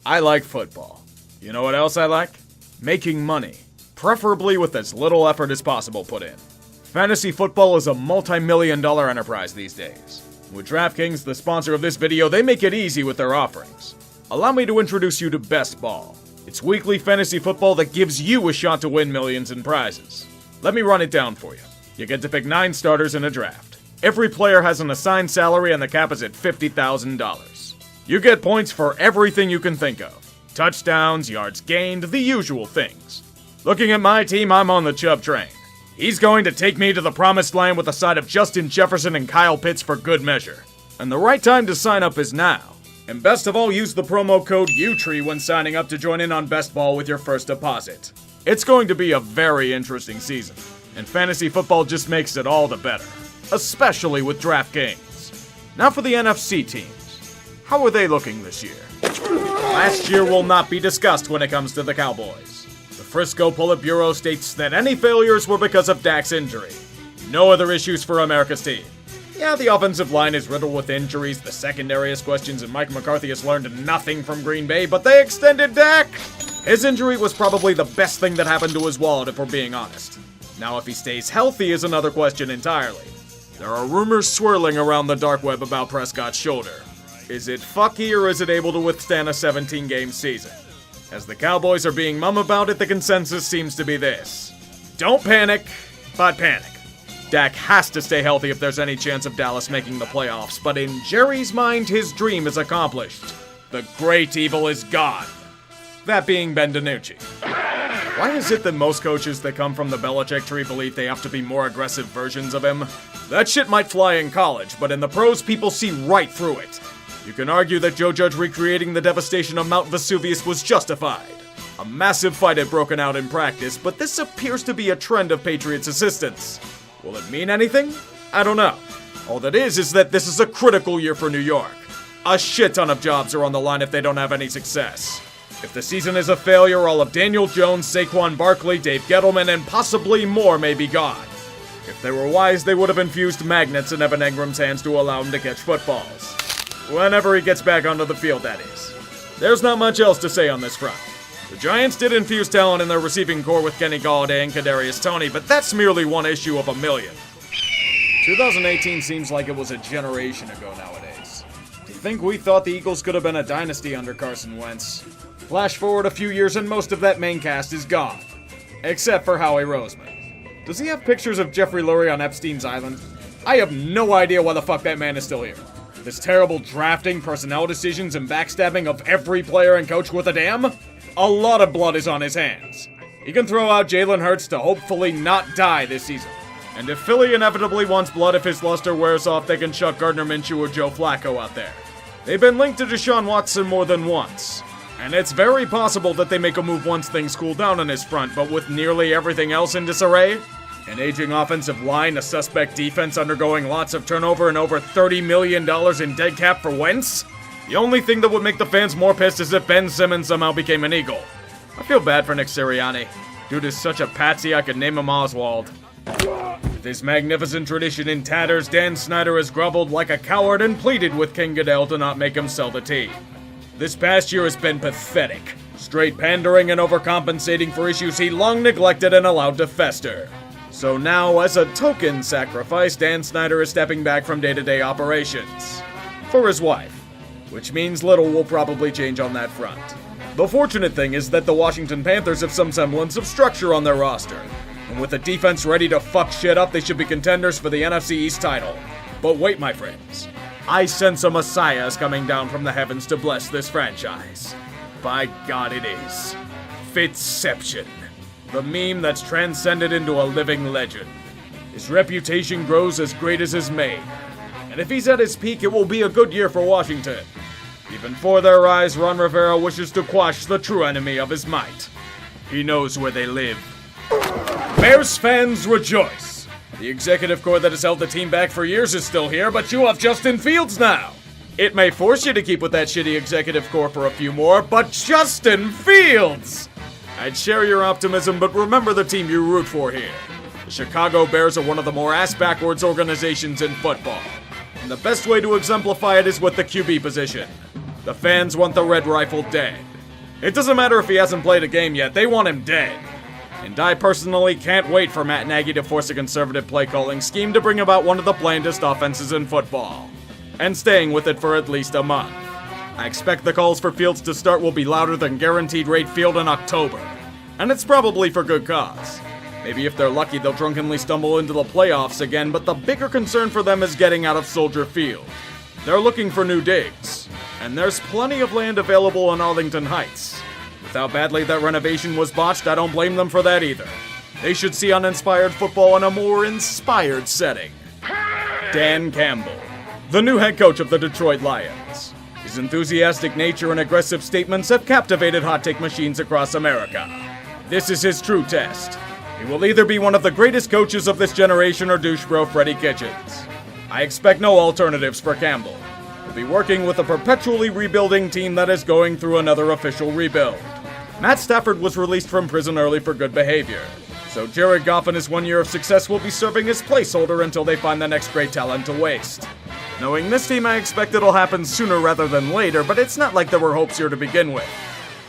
I like football. You know what else I like? Making money. Preferably with as little effort as possible put in. Fantasy football is a multi-million-dollar enterprise these days. With DraftKings, the sponsor of this video, they make it easy with their offerings. Allow me to introduce you to Best Ball. It's weekly fantasy football that gives you a shot to win millions in prizes. Let me run it down for you. You get to pick 9 starters in a draft. Every player has an assigned salary and the cap is at $50,000. You get points for everything you can think of. Touchdowns, yards gained, the usual things. Looking at my team, I'm on the Chubb train. He's going to take me to the promised land with a side of Justin Jefferson and Kyle Pitts for good measure. And the right time to sign up is now. And best of all, use the promo code UTREE when signing up to join in on Best Ball with your first deposit. It's going to be a very interesting season, and fantasy football just makes it all the better, especially with DraftKings. Now for the NFC teams. How are they looking this year? Last year will not be discussed when it comes to the Cowboys. The Frisco Politburo states that any failures were because of Dak's injury. No other issues for America's team. Yeah, the offensive line is riddled with injuries, the secondary has questions, and Mike McCarthy has learned nothing from Green Bay, but they extended Dak! His injury was probably the best thing that happened to his wallet, if we're being honest. Now, if he stays healthy is another question entirely. There are rumors swirling around the dark web about Prescott's shoulder. Is it fucky or is it able to withstand a 17-game season? As the Cowboys are being mum about it, the consensus seems to be this. Don't panic, but panic. Dak has to stay healthy if there's any chance of Dallas making the playoffs, but in Jerry's mind, his dream is accomplished. The great evil is gone. That being Ben DiNucci. Why is it that most coaches that come from the Belichick tree believe they have to be more aggressive versions of him? That shit might fly in college, but in the pros, people see right through it. You can argue that Joe Judge recreating the devastation of Mount Vesuvius was justified. A massive fight had broken out in practice, but this appears to be a trend of Patriots assistants. Will it mean anything? I don't know. All that is that this is a critical year for New York. A shit ton of jobs are on the line if they don't have any success. If the season is a failure, all of Daniel Jones, Saquon Barkley, Dave Gettleman, and possibly more may be gone. If they were wise, they would have infused magnets in Evan Engram's hands to allow him to catch footballs. Whenever he gets back onto the field, that is. There's not much else to say on this front. The Giants did infuse talent in their receiving core with Kenny Golladay and Kadarius Toney, but that's merely one issue of a million. 2018 seems like it was a generation ago nowadays. To think we thought the Eagles could have been a dynasty under Carson Wentz. Flash forward a few years and most of that main cast is gone. Except for Howie Roseman. Does he have pictures of Jeffrey Lurie on Epstein's Island? I have no idea why the fuck that man is still here. With his terrible drafting, personnel decisions, and backstabbing of every player and coach with a damn, a lot of blood is on his hands. He can throw out Jalen Hurts to hopefully not die this season. And if Philly inevitably wants blood if his luster wears off, they can chuck Gardner Minshew or Joe Flacco out there. They've been linked to Deshaun Watson more than once. And it's very possible that they make a move once things cool down on his front, but with nearly everything else in disarray, an aging offensive line, a suspect defense undergoing lots of turnover, and over $30 million in dead cap for Wentz, the only thing that would make the fans more pissed is if Ben Simmons somehow became an Eagle. I feel bad for Nick Sirianni. Dude is such a patsy I could name him Oswald. With his magnificent tradition in tatters, Dan Snyder has groveled like a coward and pleaded with King Goodell to not make him sell the team. This past year has been pathetic. Straight pandering and overcompensating for issues he long neglected and allowed to fester. So now, as a token sacrifice, Dan Snyder is stepping back from day-to-day operations. For his wife. Which means little will probably change on that front. The fortunate thing is that the Washington Panthers have some semblance of structure on their roster. And with a defense ready to fuck shit up, they should be contenders for the NFC East title. But wait, my friends. I sense a messiah is coming down from the heavens to bless this franchise. By God, it is. Fitzception. The meme that's transcended into a living legend. His reputation grows as great as his mane. And if he's at his peak, it will be a good year for Washington. Even for their eyes, Ron Rivera wishes to quash the true enemy of his might. He knows where they live. Bears fans rejoice! The executive core that has held the team back for years is still here, but you have Justin Fields now! It may force you to keep with that shitty executive core for a few more, but Justin Fields! I'd share your optimism, but remember the team you root for here. The Chicago Bears are one of the more ass-backwards organizations in football. And the best way to exemplify it is with the QB position. The fans want the Red Rifle dead. It doesn't matter if he hasn't played a game yet, they want him dead. And I personally can't wait for Matt Nagy to force a conservative play-calling scheme to bring about one of the blandest offenses in football, and staying with it for at least a month. I expect the calls for Fields to start will be louder than guaranteed rate field in October, and it's probably for good cause. Maybe if they're lucky, they'll drunkenly stumble into the playoffs again, but the bigger concern for them is getting out of Soldier Field. They're looking for new digs, and there's plenty of land available in Arlington Heights. With how badly that renovation was botched, I don't blame them for that either. They should see uninspired football in a more inspired setting. Dan Campbell, the new head coach of the Detroit Lions. His enthusiastic nature and aggressive statements have captivated hot take machines across America. This is his true test. He will either be one of the greatest coaches of this generation or douche bro Freddie Kitchens. I expect no alternatives for Campbell. He'll be working with a perpetually rebuilding team that is going through another official rebuild. Matt Stafford was released from prison early for good behavior, so Jared Goff in his 1 year of success will be serving as placeholder until they find the next great talent to waste. Knowing this team, I expect it'll happen sooner rather than later, but it's not like there were hopes here to begin with.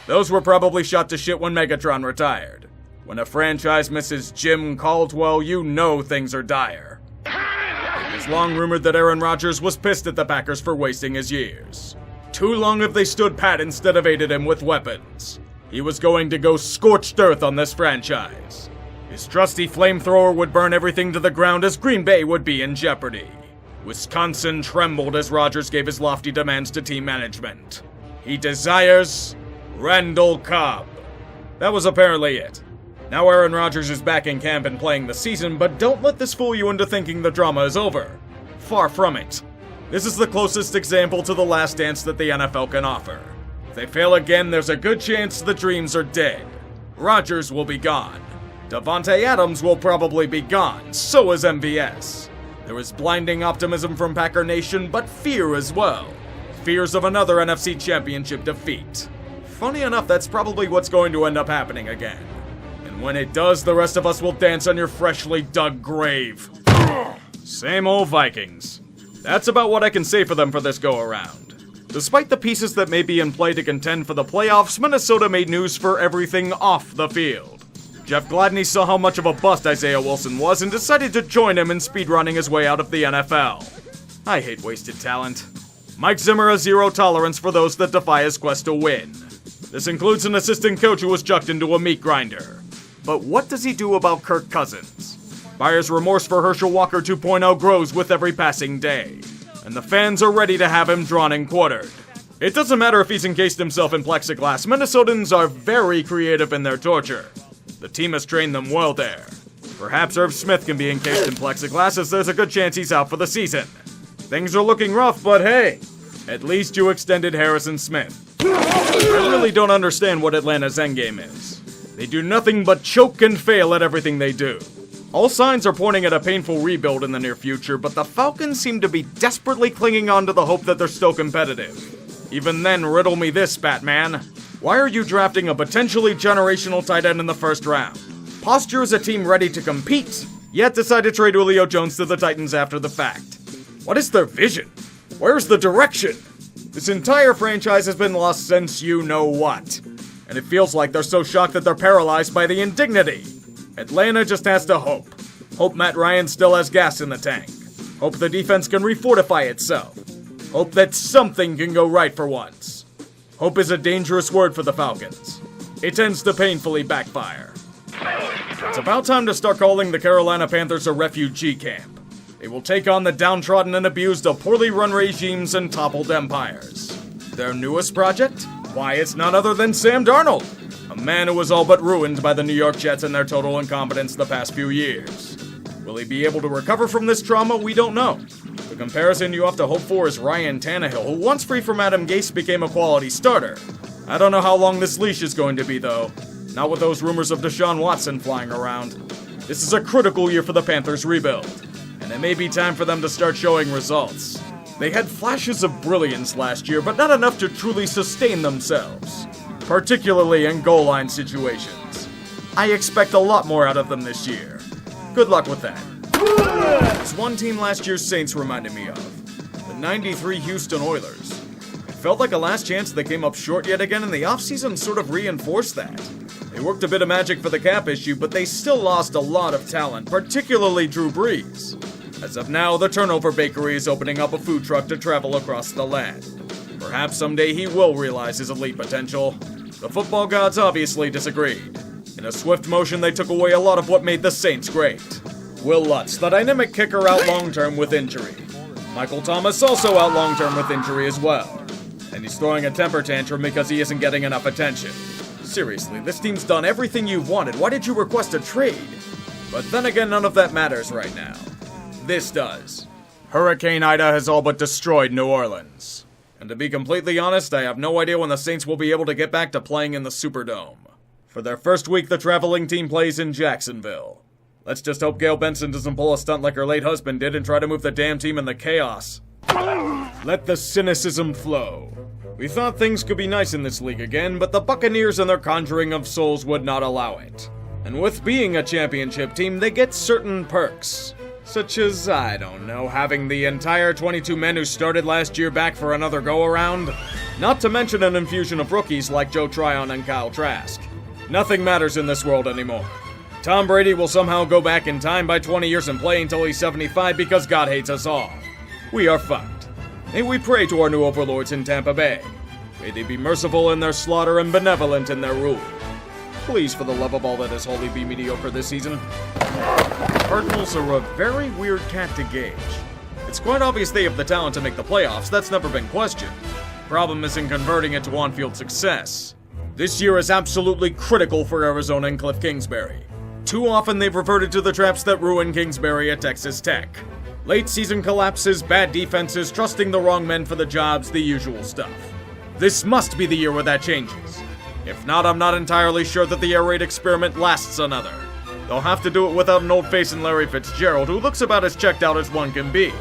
Those were probably shot to shit when Megatron retired. When a franchise misses Jim Caldwell, you know things are dire. It was long rumored that Aaron Rodgers was pissed at the Packers for wasting his years. Too long have they stood pat instead of aided him with weapons. He was going to go scorched earth on this franchise. His trusty flamethrower would burn everything to the ground as Green Bay would be in jeopardy. Wisconsin trembled as Rodgers gave his lofty demands to team management. He desires Randall Cobb. That was apparently it. Now Aaron Rodgers is back in camp and playing the season, but don't let this fool you into thinking the drama is over. Far from it. This is the closest example to the last dance that the NFL can offer. If they fail again, there's a good chance the dreams are dead. Rodgers will be gone. Davante Adams will probably be gone, so is MVS. There is blinding optimism from Packer Nation, but fear as well. Fears of another NFC Championship defeat. Funny enough, that's probably what's going to end up happening again. And when it does, the rest of us will dance on your freshly dug grave. Same old Vikings. That's about what I can say for them for this go-around. Despite the pieces that may be in play to contend for the playoffs, Minnesota made news for everything off the field. Jeff Gladney saw how much of a bust Isaiah Wilson was and decided to join him in speedrunning his way out of the NFL. I hate wasted talent. Mike Zimmer has zero tolerance for those that defy his quest to win. This includes an assistant coach who was chucked into a meat grinder. But what does he do about Kirk Cousins? Buyer's remorse for Herschel Walker 2.0 grows with every passing day, and the fans are ready to have him drawn and quartered. It doesn't matter if he's encased himself in plexiglass, Minnesotans are very creative in their torture. The team has trained them well there. Perhaps Irv Smith can be encased in plexiglass, as there's a good chance he's out for the season. Things are looking rough, but hey, at least you extended Harrison Smith. I really don't understand what Atlanta's endgame is. They do nothing but choke and fail at everything they do. All signs are pointing at a painful rebuild in the near future, but the Falcons seem to be desperately clinging on to the hope that they're still competitive. Even then, riddle me this, Batman. Why are you drafting a potentially generational tight end in the first round? Posture is a team ready to compete, yet decide to trade Julio Jones to the Titans after the fact. What is their vision? Where's the direction? This entire franchise has been lost since you know what. And it feels like they're so shocked that they're paralyzed by the indignity. Atlanta just has to hope. Hope Matt Ryan still has gas in the tank. Hope the defense can refortify itself. Hope that something can go right for once. Hope is a dangerous word for the Falcons. It tends to painfully backfire. It's about time to start calling the Carolina Panthers a refugee camp. They will take on the downtrodden and abused of poorly run regimes and toppled empires. Their newest project? Why, it's none other than Sam Darnold, a man who was all but ruined by the New York Jets and their total incompetence the past few years. Will he be able to recover from this trauma? We don't know. The comparison you have to hope for is Ryan Tannehill, who once free from Adam Gase became a quality starter. I don't know how long this leash is going to be, though. Not with those rumors of Deshaun Watson flying around. This is a critical year for the Panthers' rebuild, and it may be time for them to start showing results. They had flashes of brilliance last year, but not enough to truly sustain themselves, particularly in goal line situations. I expect a lot more out of them this year. Good luck with that. There's one team last year's Saints reminded me of. The '93 Houston Oilers. It felt like a last chance that came up short yet again, and the offseason sort of reinforced that. They worked a bit of magic for the cap issue, but they still lost a lot of talent, particularly Drew Brees. As of now, the Turnover Bakery is opening up a food truck to travel across the land. Perhaps someday he will realize his elite potential. The football gods obviously disagreed. In a swift motion, they took away a lot of what made the Saints great. Will Lutz, the dynamic kicker, out long-term with injury. Michael Thomas also out long-term with injury as well. And he's throwing a temper tantrum because he isn't getting enough attention. Seriously, this team's done everything you've wanted. Why did you request a trade? But then again, none of that matters right now. This does. Hurricane Ida has all but destroyed New Orleans. And to be completely honest, I have no idea when the Saints will be able to get back to playing in the Superdome. For their first week, the traveling team plays in Jacksonville. Let's just hope Gail Benson doesn't pull a stunt like her late husband did and try to move the damn team in the chaos. Let the cynicism flow. We thought things could be nice in this league again, but the Buccaneers and their conjuring of souls would not allow it. And with being a championship team, they get certain perks. Such as, I don't know, having the entire 22 men who started last year back for another go-around. Not to mention an infusion of rookies like Joe Tryon and Kyle Trask. Nothing matters in this world anymore. Tom Brady will somehow go back in time by 20 years and play until he's 75 because God hates us all. We are fucked. May we pray to our new overlords in Tampa Bay. May they be merciful in their slaughter and benevolent in their rule. Please, for the love of all that is holy, be mediocre this season. Cardinals are a very weird cat to gauge. It's quite obvious they have the talent to make the playoffs, that's never been questioned. Problem is in converting it to on-field success. This year is absolutely critical for Arizona and Cliff Kingsbury. Too often they've reverted to the traps that ruined Kingsbury at Texas Tech. Late season collapses, bad defenses, trusting the wrong men for the jobs, the usual stuff. This must be the year where that changes. If not, I'm not entirely sure that the air raid experiment lasts another. They'll have to do it without an old face in Larry Fitzgerald, who looks about as checked out as one can be.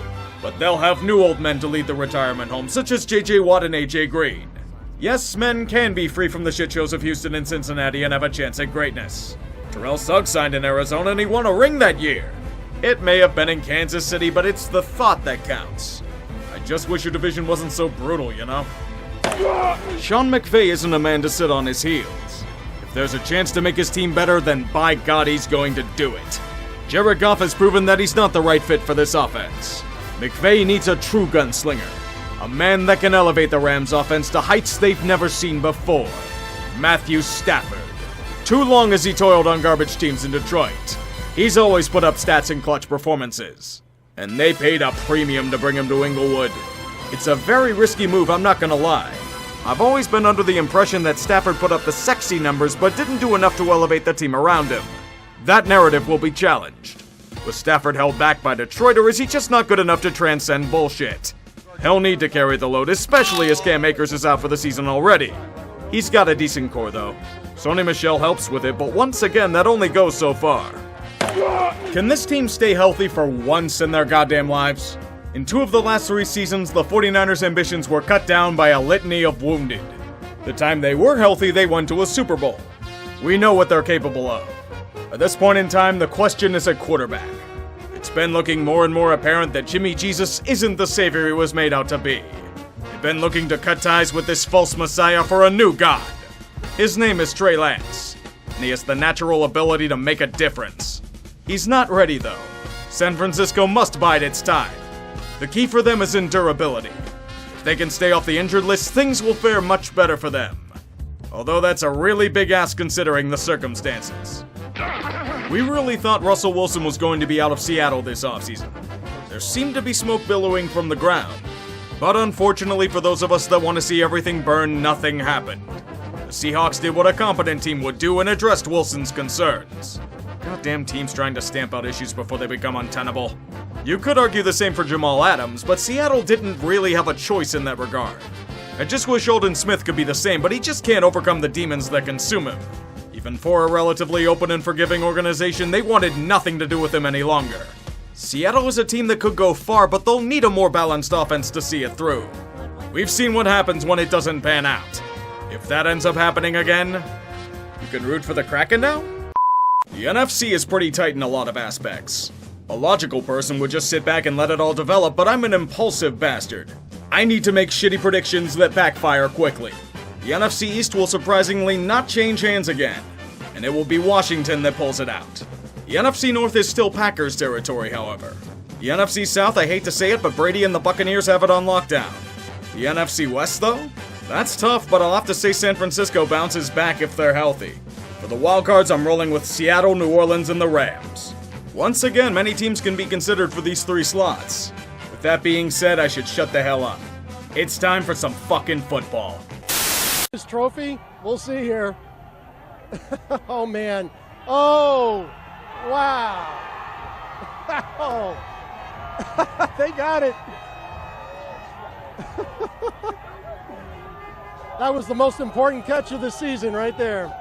But they'll have new old men to lead the retirement home, such as J.J. Watt and A.J. Green. Yes, men can be free from the shitshows of Houston and Cincinnati and have a chance at greatness. Terrell Suggs signed in Arizona and he won a ring that year. It may have been in Kansas City, but it's the thought that counts. I just wish your division wasn't so brutal, you know? Sean McVay isn't a man to sit on his heels. If there's a chance to make his team better, then by God he's going to do it. Jared Goff has proven that he's not the right fit for this offense. McVay needs a true gunslinger. A man that can elevate the Rams offense to heights they've never seen before. Matthew Stafford. Too long has he toiled on garbage teams in Detroit. He's always put up stats in clutch performances. And they paid a premium to bring him to Inglewood. It's a very risky move, I'm not gonna lie. I've always been under the impression that Stafford put up the sexy numbers but didn't do enough to elevate the team around him. That narrative will be challenged. Was Stafford held back by Detroit, or is he just not good enough to transcend bullshit? He'll need to carry the load, especially as Cam Akers is out for the season already. He's got a decent core though. Sony Michel helps with it, but once again, that only goes so far. Can this team stay healthy for once in their goddamn lives? In 2 of the last 3 seasons, the 49ers' ambitions were cut down by a litany of wounded. The time they were healthy, they went to a Super Bowl. We know what they're capable of. At this point in time, the question is at quarterback. It's been looking more and more apparent that Jimmy Jesus isn't the savior he was made out to be. They've been looking to cut ties with this false messiah for a new god. His name is Trey Lance, and he has the natural ability to make a difference. He's not ready though. San Francisco must bide its time. The key for them is in durability. If they can stay off the injured list, things will fare much better for them. Although that's a really big ask considering the circumstances. We really thought Russell Wilson was going to be out of Seattle this offseason. There seemed to be smoke billowing from the ground. But unfortunately for those of us that want to see everything burn, nothing happened. The Seahawks did what a competent team would do and addressed Wilson's concerns. Goddamn teams trying to stamp out issues before they become untenable. You could argue the same for Jamal Adams, but Seattle didn't really have a choice in that regard. I just wish Aldon Smith could be the same, but he just can't overcome the demons that consume him. Even for a relatively open and forgiving organization, they wanted nothing to do with him any longer. Seattle is a team that could go far, but they'll need a more balanced offense to see it through. We've seen what happens when it doesn't pan out. If that ends up happening again, you can root for the Kraken now? The NFC is pretty tight in a lot of aspects. A logical person would just sit back and let it all develop, but I'm an impulsive bastard. I need to make shitty predictions that backfire quickly. The NFC East will surprisingly not change hands again, and it will be Washington that pulls it out. The NFC North is still Packers territory, however. The NFC South, I hate to say it, but Brady and the Buccaneers have it on lockdown. The NFC West, though? That's tough, but I'll have to say San Francisco bounces back if they're healthy. For the wildcards, I'm rolling with Seattle, New Orleans, and the Rams. Once again, many teams can be considered for these 3 slots. With that being said, I should shut the hell up. It's time for some fucking football. This trophy, we'll see here. Oh, man. Oh, wow. Oh. They got it. That was the most important catch of the season right there.